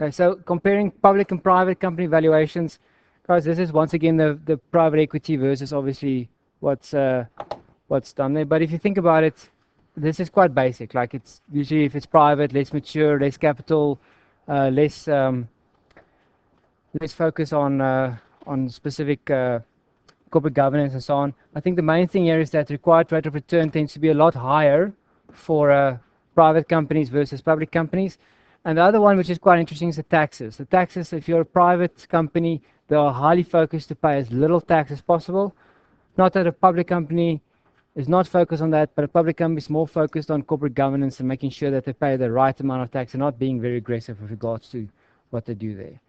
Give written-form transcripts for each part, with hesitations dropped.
Okay, so comparing public and private company valuations, guys, this is once again the private equity versus obviously what's done there. But if you think about it, this is quite basic. Like it's usually if it's private, less mature, less capital, less focus on specific corporate governance and so on. I think the main thing here is that required rate of return tends to be a lot higher for private companies versus public companies. And the other one, which is quite interesting, is the taxes. The taxes, if you're a private company, they are highly focused to pay as little tax as possible. Not that a public company is not focused on that, but a public company is more focused on corporate governance and making sure that they pay the right amount of tax and not being very aggressive with regards to what they do there.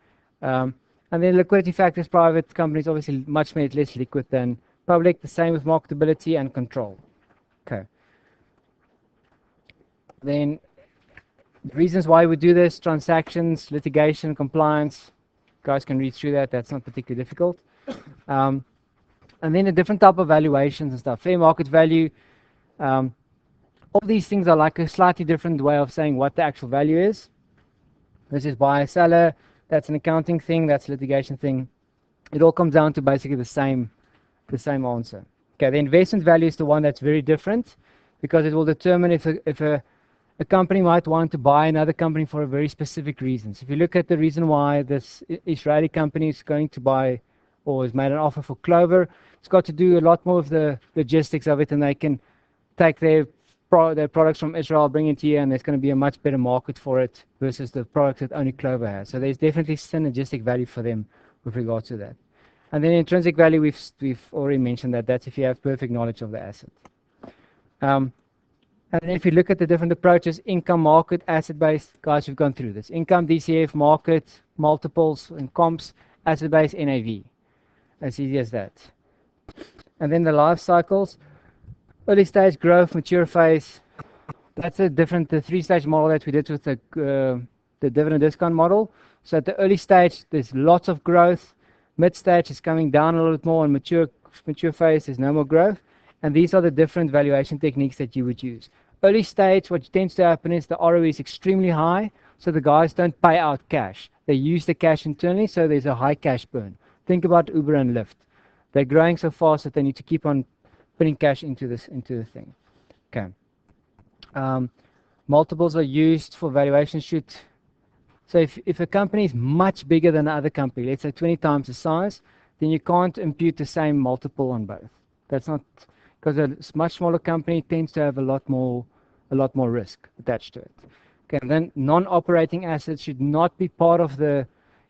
And then liquidity factors, private companies obviously much less liquid than public. The same with marketability and control. Okay. Then the reasons why we do this: transactions, litigation, compliance. You guys can read through that. That's not particularly difficult. And then a different type of valuations and stuff. Fair market value. All these things are like a slightly different way of saying what the actual value is. This is buyer, seller. That's an accounting thing. That's a litigation thing. It all comes down to basically the same answer. Okay, the investment value is the one that's very different because it will determine if a company might want to buy another company for a very specific reason. So if you look at the reason why this Israeli company is going to buy or has made an offer for Clover, it's got to do a lot more of the logistics of it, and they can take their products from Israel, bring it here, and there's going to be a much better market for it versus the product that only Clover has. So there's definitely synergistic value for them with regard to that. And then intrinsic value, we've already mentioned that. That's if you have perfect knowledge of the asset. And then if you look at the different approaches, income, market, asset-based, guys, we've gone through this. Income, DCF, market, multiples, and comps, asset-based, NAV. As easy as that. And then the life cycles, early stage, growth, mature phase. That's a different, the three-stage model that we did with the dividend discount model. So at the early stage, there's lots of growth. Mid-stage is coming down a little bit more, and mature phase, there's no more growth. And these are the different valuation techniques that you would use. Early stage, what tends to happen is the ROE is extremely high, so the guys don't pay out cash. They use the cash internally, so there's a high cash burn. Think about Uber and Lyft. They're growing so fast that they need to keep on putting cash into the thing. Okay. Multiples are used for valuation shoot. So if a company is much bigger than another company, let's say 20 times the size, then you can't impute the same multiple on both. That's not, because a much smaller company tends to have a lot more risk attached to it. Okay, and then non-operating assets should not be part of the,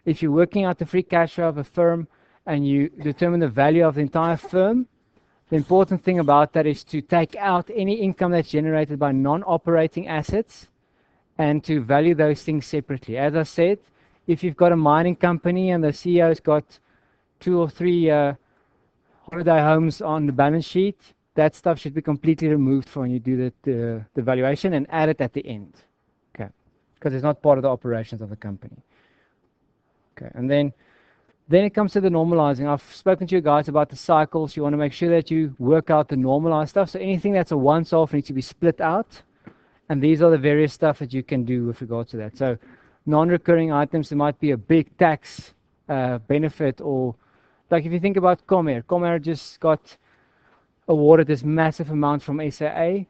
if you're working out the free cash flow of a firm and you determine the value of the entire firm, the important thing about that is to take out any income that's generated by non-operating assets and to value those things separately. As I said, if you've got a mining company and the CEO's got 2 or 3 holiday homes on the balance sheet, that stuff should be completely removed from when you do the valuation and add it at the end. Okay, because it's not part of the operations of the company. Okay, and then it comes to the normalizing. I've spoken to you guys about the cycles. You want to make sure that you work out the normalized stuff. So anything that's a once-off needs to be split out. And these are the various stuff that you can do with regard to that. So non-recurring items, there might be a big tax benefit, or like if you think about Comair. Comair just got awarded this massive amount from SAA,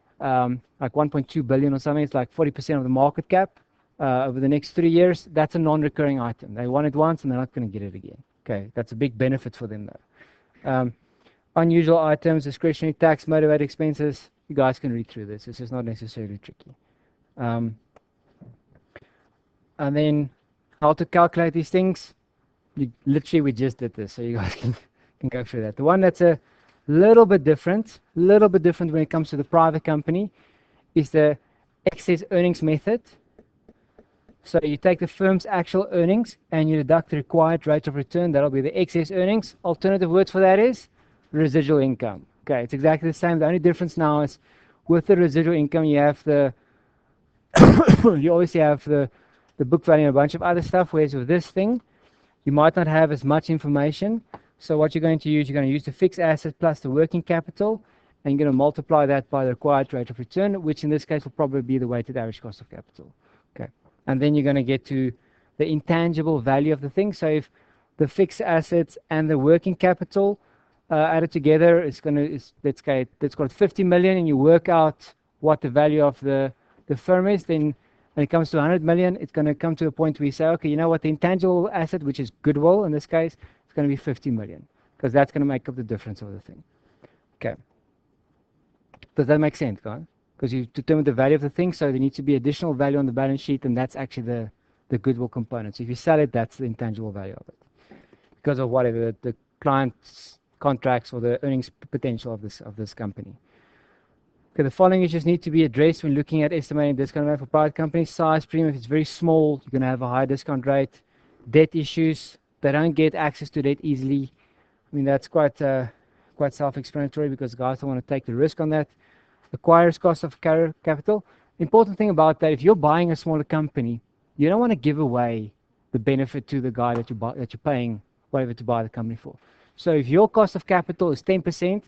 like 1.2 billion or something. It's like 40% of the market cap over the next 3 years. That's a non-recurring item. They won it once and they're not going to get it again. Okay, that's a big benefit for them though. Unusual items, discretionary tax, motivated expenses. You guys can read through this. This is not necessarily tricky. And then how to calculate these things. Literally, we just did this, so you guys can go through that. The one that's a little bit different when it comes to the private company is the excess earnings method. So you take the firm's actual earnings and you deduct the required rate of return. That'll be the excess earnings. Alternative words for that is residual income. Okay, it's exactly the same. The only difference now is with the residual income, you have the you obviously have the book value and a bunch of other stuff, whereas with this thing, you might not have as much information. So what you're going to use the fixed asset plus the working capital, and you're going to multiply that by the required rate of return, which in this case will probably be the weighted average cost of capital. Okay, and then you're going to get to the intangible value of the thing. So if the fixed assets and the working capital added together is going to, let's call it 50 million, and you work out what the value of the firm is, then when it comes to 100 million, it's going to come to a point where you say, okay, you know what, the intangible asset, which is goodwill in this case, it's going to be 50 million, because that's going to make up the difference of the thing. Okay. Does that make sense, guys? Because you determine the value of the thing, so there needs to be additional value on the balance sheet, and that's actually the goodwill component. So if you sell it, that's the intangible value of it, because of whatever the client's contracts or the earnings potential of this company. Okay, the following issues need to be addressed when looking at estimating discount rate for private companies. Size, premium, if it's very small, you're going to have a high discount rate. Debt issues, they don't get access to debt easily. I mean, that's quite self-explanatory, because guys don't want to take the risk on that. Acquirer's cost of capital. Important thing about that, if you're buying a smaller company, you don't want to give away the benefit to the guy that you're paying whatever to buy the company for. So if your cost of capital is 10%,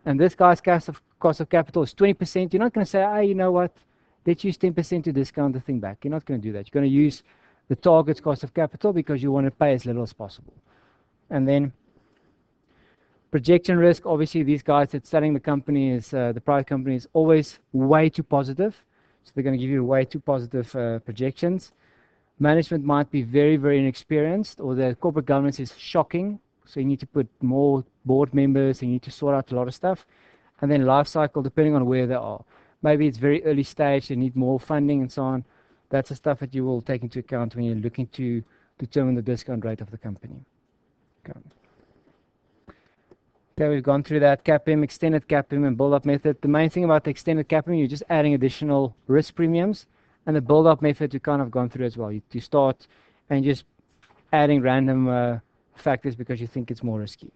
and this guy's cost of capital is 20%, you're not going to say, you know what, let's use 10% to discount the thing back. You're not going to do that. You're going to use the target's cost of capital, because you want to pay as little as possible. And then projection risk, obviously these guys that's selling the company is the private company is always way too positive. So they're going to give you way too positive projections. Management might be very, very inexperienced, or the corporate governance is shocking. So you need to put more board members, and you need to sort out a lot of stuff. And then life cycle, depending on where they are. Maybe it's very early stage, they need more funding and so on. That's the stuff that you will take into account when you're looking to determine the discount rate of the company. Okay, we've gone through that CAPM, extended CAPM, and build-up method. The main thing about the extended CAPM, you're just adding additional risk premiums, and the build-up method you've kind of gone through as well. You start and just adding random factors because you think it's more risky.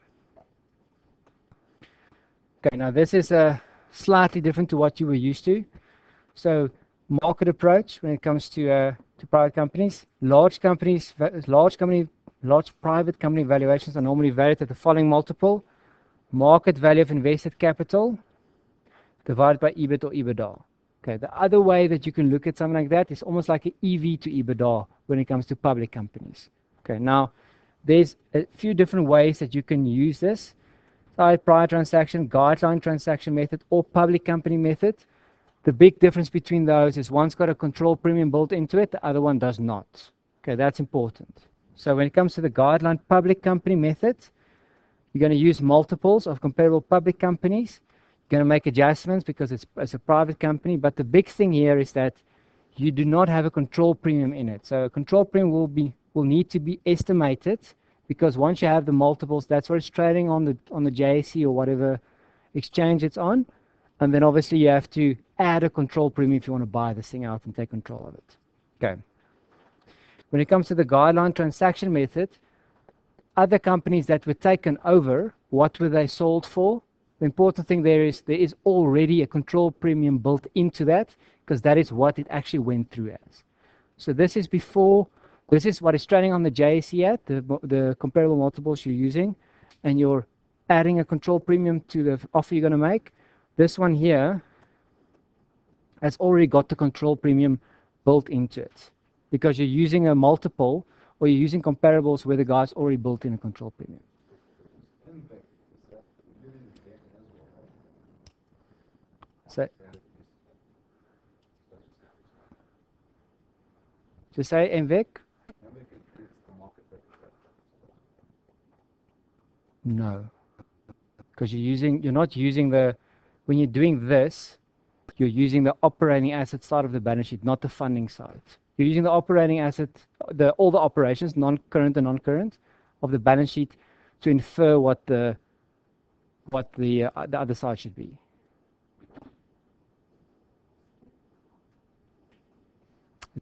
Okay, now this is slightly different to what you were used to. So market approach when it comes to private companies. Large private company valuations are normally valued at the following multiple: market value of invested capital divided by EBIT or EBITDA. Okay, the other way that you can look at something like that is almost like an EV to EBITDA when it comes to public companies. Okay, now there's a few different ways that you can use this. Prior transaction, guideline transaction method, or public company method. The big difference between those is one's got a control premium built into it, the other one does not. Okay, that's important. So when it comes to the guideline public company method, you're going to use multiples of comparable public companies. You're going to make adjustments because it's a private company, but the big thing here is that you do not have a control premium in it. So a control premium will need to be estimated, because once you have the multiples, that's what it's trading on the JSE or whatever exchange it's on, and then obviously you have to add a control premium if you want to buy this thing out and take control of it. Okay. When it comes to the guideline transaction method, other companies that were taken over, what were they sold for? The important thing there is already a control premium built into that, because that is what it actually went through as. So this is what is trading on the JSE at, the comparable multiples you're using, and you're adding a control premium to the offer you're going to make. This one here has already got the control premium built into it, because you're using a multiple, or you're using comparables where the guy's already built in a control premium. So, to say MVEC? No, because you're not using when you're doing this, you're using the operating asset side of the balance sheet, not the funding side. You're using the operating asset, all the operations, non-current and non-current, of the balance sheet to infer what the other side should be.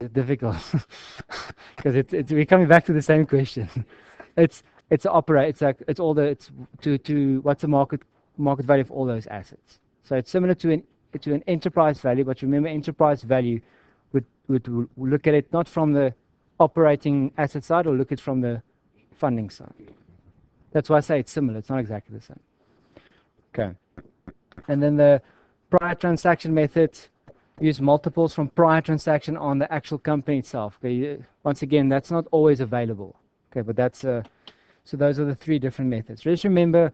It's difficult because we're coming back to the same question. It's what's the market value of all those assets. So it's similar to an enterprise value, but remember, enterprise value would look at it not from the operating asset side, or look at it from the funding side. That's why I say it's similar. It's not exactly the same. Okay. And then the prior transaction method, use multiples from prior transaction on the actual company itself. Okay, once again, that's not always available. Okay, but that's so those are the three different methods. Just remember,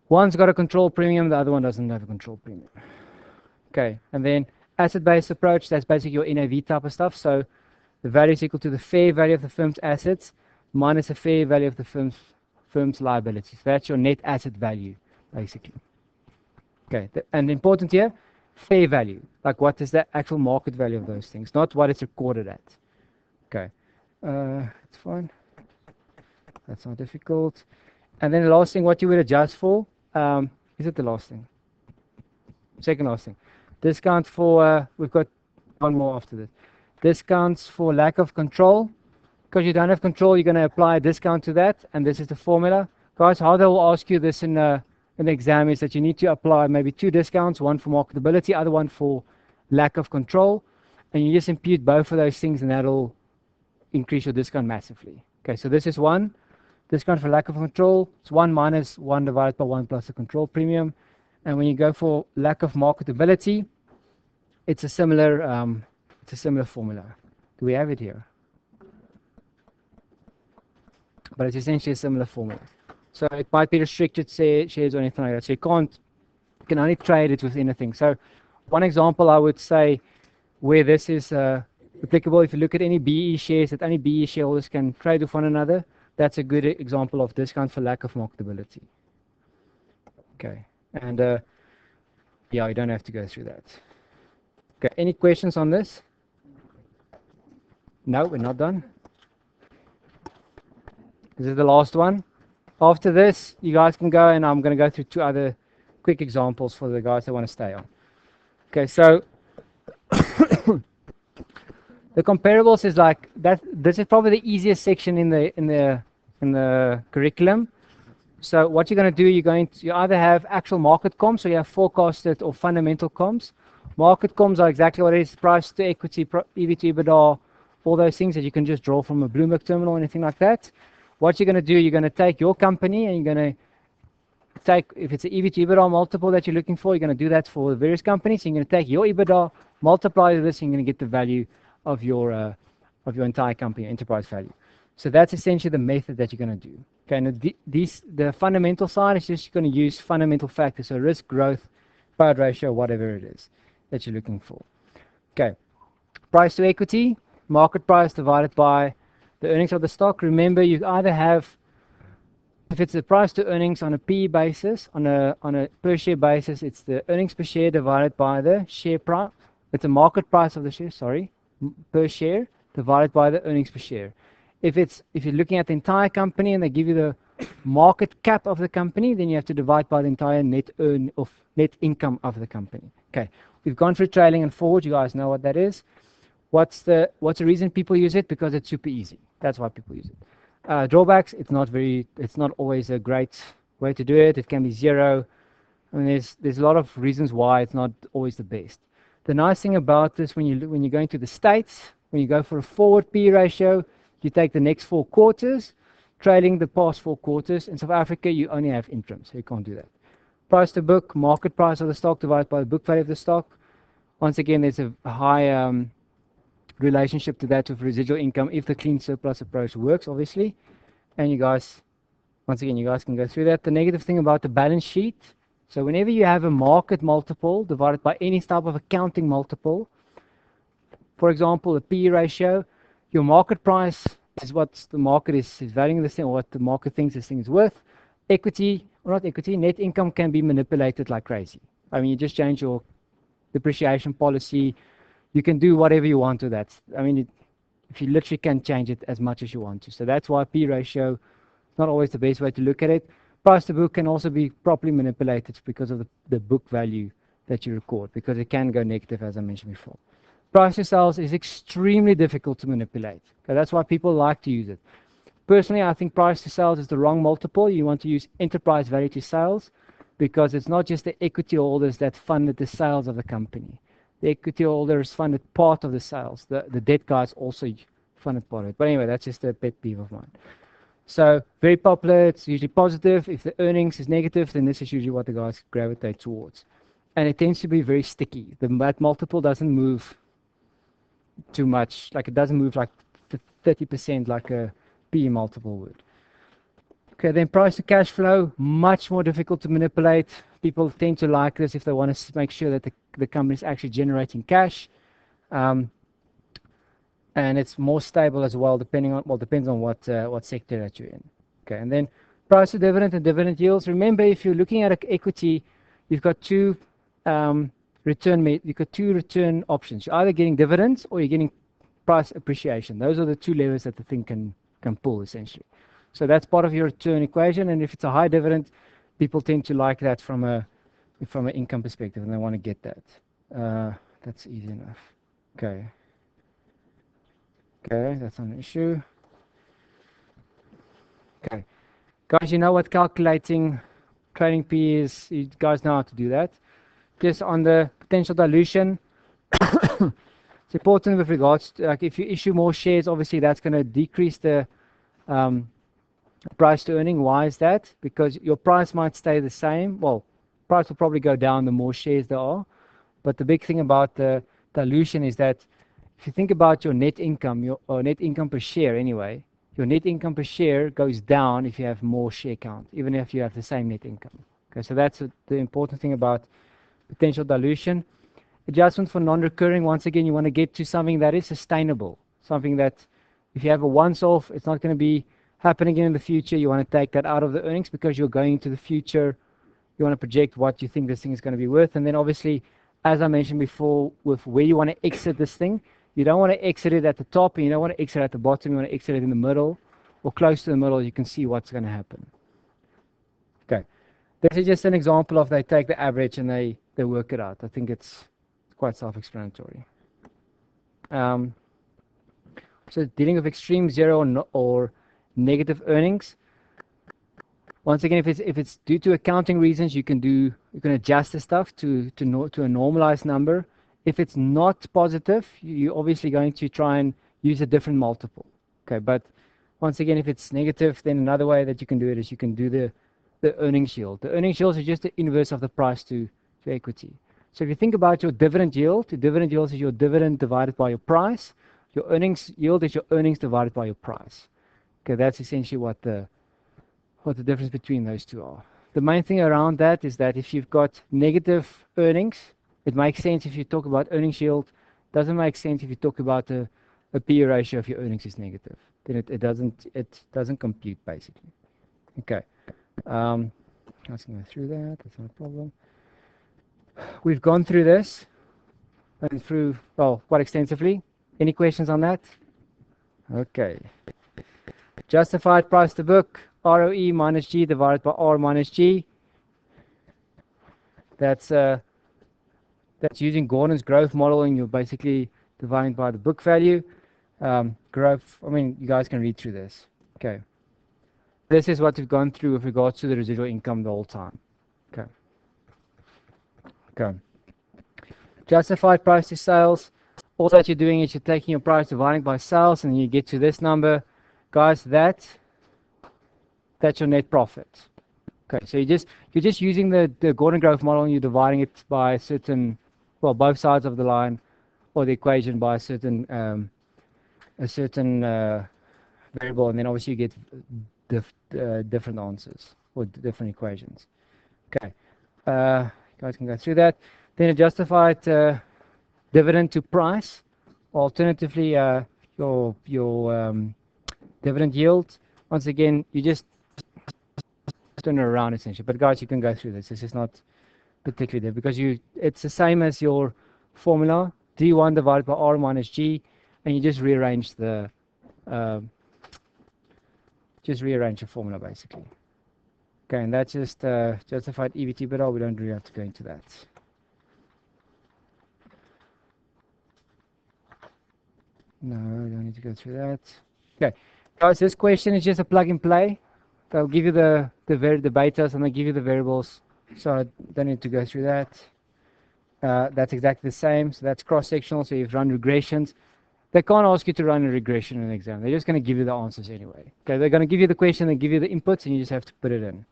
one's got a control premium, the other one doesn't have a control premium. Okay, and then asset-based approach, that's basically your NAV type of stuff. So the value is equal to the fair value of the firm's assets minus the fair value of the firm's liabilities. That's your net asset value, basically. Okay, and important here, fair value. Like what is the actual market value of those things, not what it's recorded at. Okay, it's fine. That's not difficult. And then the last thing, what you would adjust for, is it the last thing? Second last thing. Discount for, we've got one more after this. Discounts for lack of control. Because you don't have control, you're going to apply a discount to that, and this is the formula. Guys, how they will ask you this in the exam is that you need to apply maybe two discounts, one for marketability, other one for lack of control, and you just impute both of those things, and that'll increase your discount massively. Okay, so this is one. Discount for lack of control, it's 1 minus 1 divided by 1 plus the control premium. And when you go for lack of marketability, it's a similar formula. Do we have it here? But it's essentially a similar formula. So it might be restricted shares or anything like that. So you can only trade it with anything. So one example I would say where this is applicable, if you look at any BE shares that only BE shareholders can trade with one another, that's a good example of discount for lack of marketability. Okay, and yeah, you don't have to go through that. Okay, any questions on this? No, we're not done. This is the last one. After this, you guys can go, and I'm going to go through two other quick examples for the guys that want to stay on. Okay, so the comparables is like that. This is probably the easiest section in the curriculum. So what you're going to do, you either have actual market comps, or you have forecasted or fundamental comps. Market comps are exactly what it is: price to equity, EV to EBITDA, all those things that you can just draw from a Bloomberg terminal or anything like that. What you're going to do, you're going to take your company and you're going to take, if it's an EV to EBITDA multiple that you're looking for, you're going to do that for the various companies. So you're going to take your EBITDA, multiply this, and you're going to get the value of your entire company, enterprise value. So that's essentially the method that you're going to do. Okay, and the fundamental side is just going to use fundamental factors, so risk, growth, payout ratio, whatever it is that you're looking for. Okay, price to equity, market price divided by the earnings of the stock. Remember, you either have, if it's the price to earnings on a PE basis, on a per share basis, it's the earnings per share divided by the share price. It's the market price of the share, sorry, per share divided by the earnings per share. If you're looking at the entire company and they give you the market cap of the company, then you have to divide by the entire net income of the company. Okay, we've gone through trailing and forward. You guys know what that is. What's the reason people use it? Because it's super easy. That's why people use it. Drawbacks, it's not always a great way to do it. It can be zero. I mean, there's a lot of reasons why it's not always the best. The nice thing about this, when you're going to the States, when you go for a forward P ratio, you take the next 4 quarters, trailing the past 4 quarters. In South Africa, you only have interim, so you can't do that. Price to book, market price of the stock divided by the book value of the stock. Once again, there's a high relationship to that with residual income if the clean surplus approach works, obviously. And you guys can go through that. The negative thing about the balance sheet, so whenever you have a market multiple divided by any type of accounting multiple, for example, a P ratio, your market price is what the market is valuing this thing, or what the market thinks this thing is worth. Equity, or not equity, net income can be manipulated like crazy. I mean, you just change your depreciation policy. You can do whatever you want to that. I mean, if you literally can change it as much as you want to. So that's why P ratio is not always the best way to look at it. Price to book can also be properly manipulated because of the book value that you record, because it can go negative, as I mentioned before. Price to sales is extremely difficult to manipulate. Okay, that's why people like to use it. Personally, I think price to sales is the wrong multiple. You want to use enterprise value to sales, because it's not just the equity holders that funded the sales of the company. The equity holders funded part of the sales. The debt guys also funded part of it. But anyway, that's just a pet peeve of mine. So very popular. It's usually positive. If the earnings is negative, then this is usually what the guys gravitate towards. and it tends to be very sticky. That multiple doesn't move too much, like it doesn't move like 30% like a PE multiple would. Okay, then price to cash flow, much more difficult to manipulate. People tend to like this if they want to make sure that the company is actually generating cash. And it's more stable as well, depending on, well, depends on what sector that you're in. Okay, and then price to dividend and dividend yields. Remember, if you're looking at equity, you've got two return options. You're either getting dividends or you're getting price appreciation. Those are the two levers that the thing can pull essentially. So that's part of your return equation, and if it's a high dividend, people tend to like that from an income perspective, and they want to get that. That's easy enough. Okay. Okay, that's not an issue. Okay. Guys, you know what calculating trading P is? You guys know how to do that. Just on the potential dilution, it's important with regards to, like, if you issue more shares, obviously that's going to decrease the price to earning. Why is that? Because your price might stay the same. Well, price will probably go down the more shares there are. But the big thing about the dilution is that if you think about your net income, or net income per share anyway, your net income per share goes down if you have more share count, even if you have the same net income. Okay, so that's the important thing about potential dilution. Adjustment for non-recurring, once again, you want to get to something that is sustainable, something that if you have a once-off, it's not going to be happening again in the future. You want to take that out of the earnings because you're going into the future. You want to project what you think this thing is going to be worth. And then obviously, as I mentioned before, with where you want to exit this thing, you don't want to exit it at the top and you don't want to exit at the bottom. You want to exit it in the middle or close to the middle. You can see what's going to happen. Okay. This is just an example of they take the average and they work it out. I think it's quite self-explanatory. So dealing with extreme zero or negative earnings. Once again, if it's due to accounting reasons, you can adjust the stuff to a normalized number. If it's not positive, you're obviously going to try and use a different multiple. Okay, but once again, if it's negative, then another way that you can do it is you can do the earnings yield. The earnings yield is just the inverse of the price to equity. So if you think about your dividend yield, the dividend yield is your dividend divided by your price. Your earnings yield is your earnings divided by your price. Okay, that's essentially what the difference between those two are. The main thing around that is that if you've got negative earnings, it makes sense if you talk about earnings yield. Doesn't make sense if you talk about a PE ratio if your earnings is negative. Then it doesn't compute basically. Okay. Let's go through that. That's not a problem. We've gone through this and through, well, quite extensively. Any questions on that? Okay. Justified price to book, ROE minus G divided by R minus G. That's using Gordon's growth model, and you're basically dividing by the book value. Growth, I mean, you guys can read through this. Okay. This is what we've gone through with regards to the residual income the whole time. Okay. Okay. Justified price to sales. All that you're doing is you're taking your price dividing by sales, and you get to this number. Guys, that's your net profit. Okay, so you're just using the Gordon growth model, and you're dividing it by a certain, well, both sides of the line or the equation by a certain variable, and then obviously you get different answers or different equations. Okay, guys can go through that. Then a justified dividend to price. Alternatively, your dividend yield. Once again, you just turn it around essentially. But guys, you can go through this. This is not particularly there because it's the same as your formula, D1 divided by R minus G, and you just rearrange the your formula basically. Okay, and that's just justified EBT, but we don't really have to go into that. No, we don't need to go through that. Okay, guys, this question is just a plug and play. They'll give you the betas and they'll give you the variables, so I don't need to go through that. That's exactly the same. So that's cross-sectional. So you've run regressions. They can't ask you to run a regression in an exam. They're just going to give you the answers anyway. Okay, they're going to give you the question and give you the inputs, and you just have to put it in.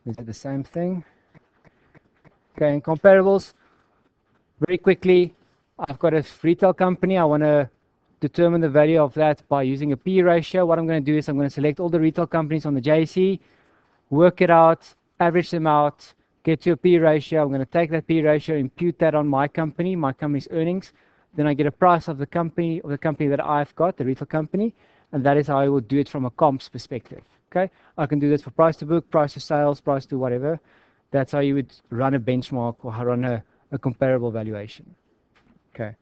Let's do the same thing. Okay, and comparables, very quickly, I've got a retail company. I want to determine the value of that by using a P ratio. What I'm going to do is I'm going to select all the retail companies on the JSE, work it out, average them out, get to a P ratio. I'm going to take that P ratio, impute that on my company's earnings. Then I get a price of the company that I've got, the retail company, and that is how I would do it from a comps perspective. Okay, I can do this for price to book, price to sales, price to whatever. That's how you would run a benchmark or run a comparable valuation. Okay.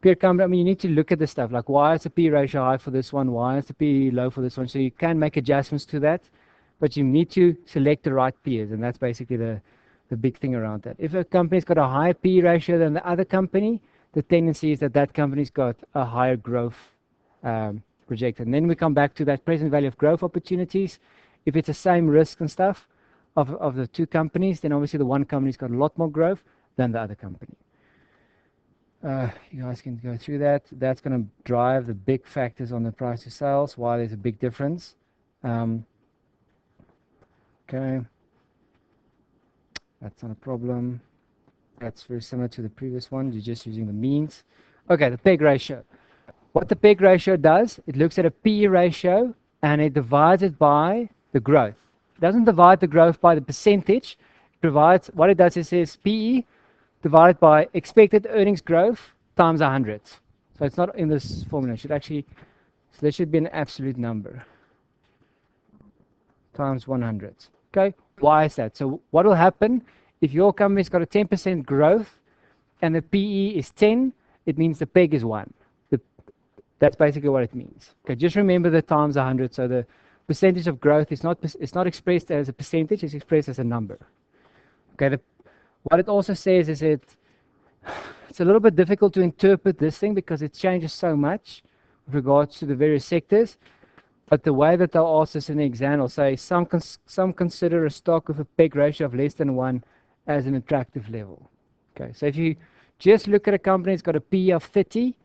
Peer company, I mean, you need to look at this stuff, like why is the P ratio high for this one, why is the P low for this one, so you can make adjustments to that, but you need to select the right peers, and that's basically the big thing around that. If a company's got a higher P ratio than the other company, the tendency is that that company's got a higher growth projected. And then we come back to that present value of growth opportunities. If it's the same risk and stuff of the two companies, then obviously the one company's got a lot more growth than the other company. You guys can go through that. That's going to drive the big factors on the price to sales, why there's a big difference. Okay, that's not a problem. That's very similar to the previous one. You're just using the means. Okay, the PEG ratio. What the PEG ratio does, it looks at a P ratio and it divides it by the growth. It doesn't divide the growth by the percentage. It provides, what it does is it says PE divided by expected earnings growth times 100. So it's not in this formula. It should actually, so there should be an absolute number times 100. Okay, why is that? So what will happen if your company's got a 10% growth and the PE is 10? It means the PEG is 1. That's basically what it means. Okay, just remember the times 100. So the percentage of growth is not expressed as a percentage, it's expressed as a number. Okay, what it also says is it's a little bit difficult to interpret this thing because it changes so much with regards to the various sectors. But the way that they'll ask this in the exam will say some consider a stock with a PEG ratio of less than 1 as an attractive level. Okay, so if you just look at a company that's got a P of 30,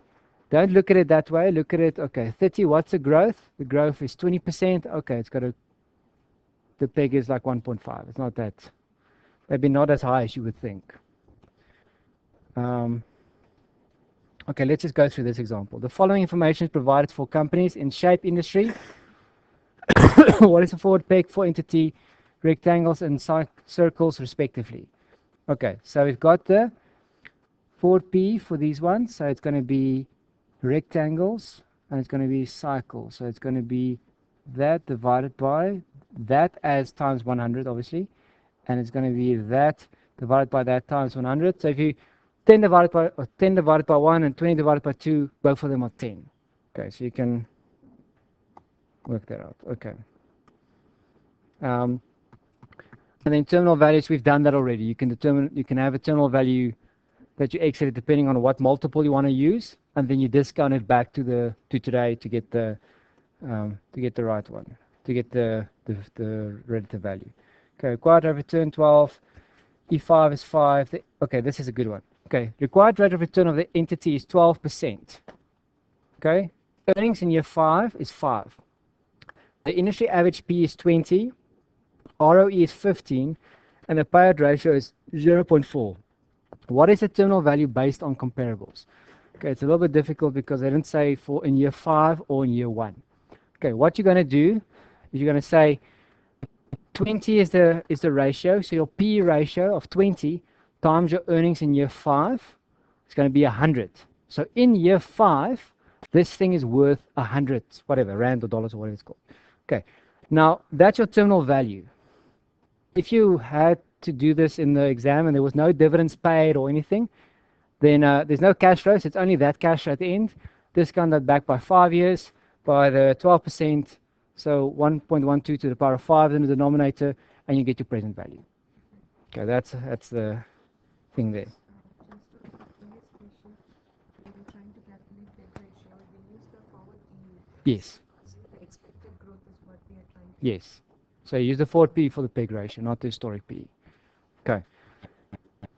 don't look at it that way. Look at it, okay, 30, what's the growth? The growth is 20%. Okay, it's got the PEG is like 1.5. It's not that, maybe not as high as you would think. Okay, let's just go through this example. The following information is provided for companies in shape industry. What is the forward PEG for entity, rectangles and circles respectively? Okay, so we've got the forward P for these ones. So it's going to be rectangles and it's going to be cycles. So it's going to be that divided by that as times 100 obviously, and it's going to be that divided by that times 100. So if you 10 divided by 1 and 20 divided by 2, both of them are 10. Okay, so you can work that out. Okay. And then terminal values, we've done that already. You can have a terminal value that you exit depending on what multiple you want to use, and then you discount it back to today to get the right one, to get the relative value. Okay, required rate of return 12, E5 is 5. Okay, this is a good one. Okay, required rate of return of the entity is 12%. Okay, earnings in year 5 is 5. The industry average P is 20, ROE is 15, and the payout ratio is 0.4. What is the terminal value based on comparables? Okay, it's a little bit difficult because they didn't say for in year 5 or in year 1. Okay, what you're going to do is you're going to say 20 is the ratio, so your P ratio of 20 times your earnings in year 5 is going to be 100. So in year 5, this thing is worth 100, whatever, rand or dollars or whatever it's called. Okay, now that's your terminal value. If you had to do this in the exam and there was no dividends paid or anything, then there's no cash flow, so it's only that cash at the end. Discount that back by 5 years by the 12%, so 1.12 to the power of 5 in the denominator, and you get your present value. Okay, that's the thing there. Yes. Yes. So you use the forward P for the PEG ratio, not the historic P. Okay.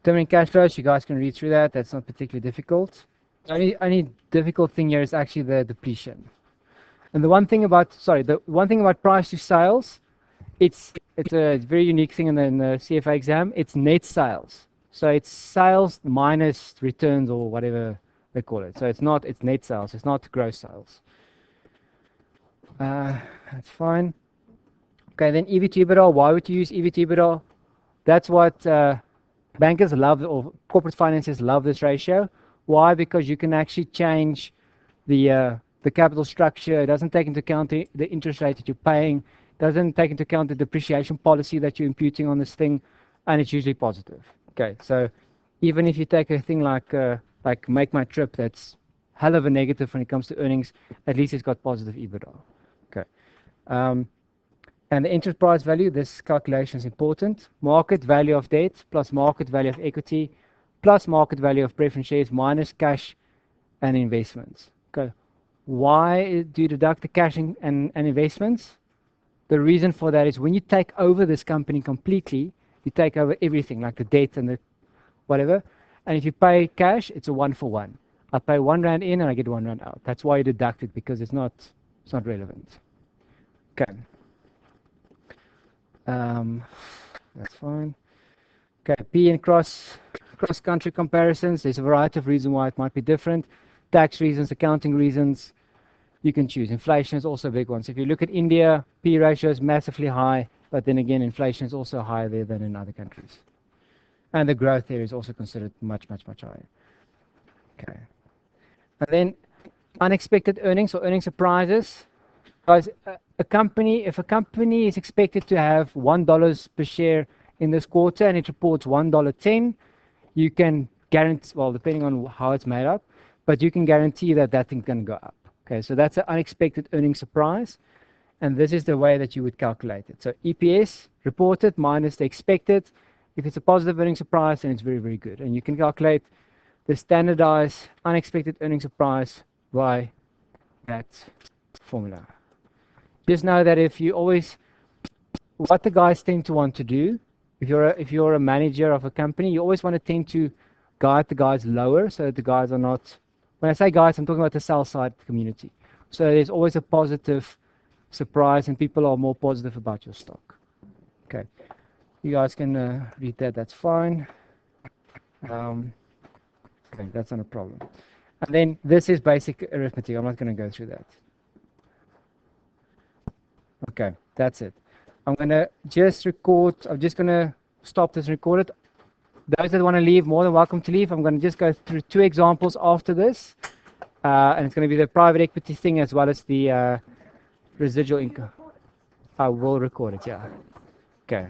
Determining cash flows, you guys can read through that. That's not particularly difficult. Only difficult thing here is actually the depletion. And the one thing about price to sales, it's it's a very unique thing in the CFA exam. It's net sales. So it's sales minus returns or whatever they call it. So it's net sales. It's not gross sales. That's fine. Okay, then EV to EBITDA. Why would you use EV to EBITDA? That's what bankers love, or corporate finances love this ratio. Why? Because you can actually change the capital structure. It doesn't take into account the interest rate that you're paying. It doesn't take into account the depreciation policy that you're imputing on this thing, and it's usually positive. Okay, so even if you take a thing like Make My Trip, that's hell of a negative when it comes to earnings, at least it's got positive EBITDA. Okay. And the enterprise value, this calculation is important. Market value of debt plus market value of equity plus market value of preference shares minus cash and investments. Okay. Why do you deduct the cash and investments? The reason for that is when you take over this company completely, you take over everything, like the debt and the whatever. And if you pay cash, it's a 1-for-1. I pay R1 in and I get R1 out. That's why you deduct it, because it's not relevant. Okay. That's fine. Okay, P and cross-country comparisons. There's a variety of reasons why it might be different. Tax reasons, accounting reasons. You can choose. Inflation is also a big one. So if you look at India, P ratio is massively high, but then again, inflation is also higher there than in other countries. And the growth there is also considered much, much, much higher. Okay. And then unexpected earnings or earning surprises. Guys, if a company is expected to have $1 per share in this quarter and it reports $1.10, you can guarantee, well, depending on how it's made up, but you can guarantee that that thing's going to go up. Okay, so that's an unexpected earning surprise, and this is the way that you would calculate it. So EPS reported minus the expected. If it's a positive earning surprise, then it's very, very good. And you can calculate the standardized unexpected earning surprise by that formula. Just know that if you always, what the guys tend to want to do, if you're a manager of a company, you always want to tend to guide the guys lower so that the guys are not, when I say guys, I'm talking about the sell side community. So there's always a positive surprise and people are more positive about your stock. Okay. You guys can read that, that's fine. Okay, that's not a problem. And then this is basic arithmetic. I'm not going to go through that. Okay, that's it. I'm going to just record. I'm just going to stop this and record it. Those that want to leave, more than welcome to leave. I'm going to just go through 2 examples after this. And it's going to be the private equity thing as well as the residual income. I will record it, yeah. Okay.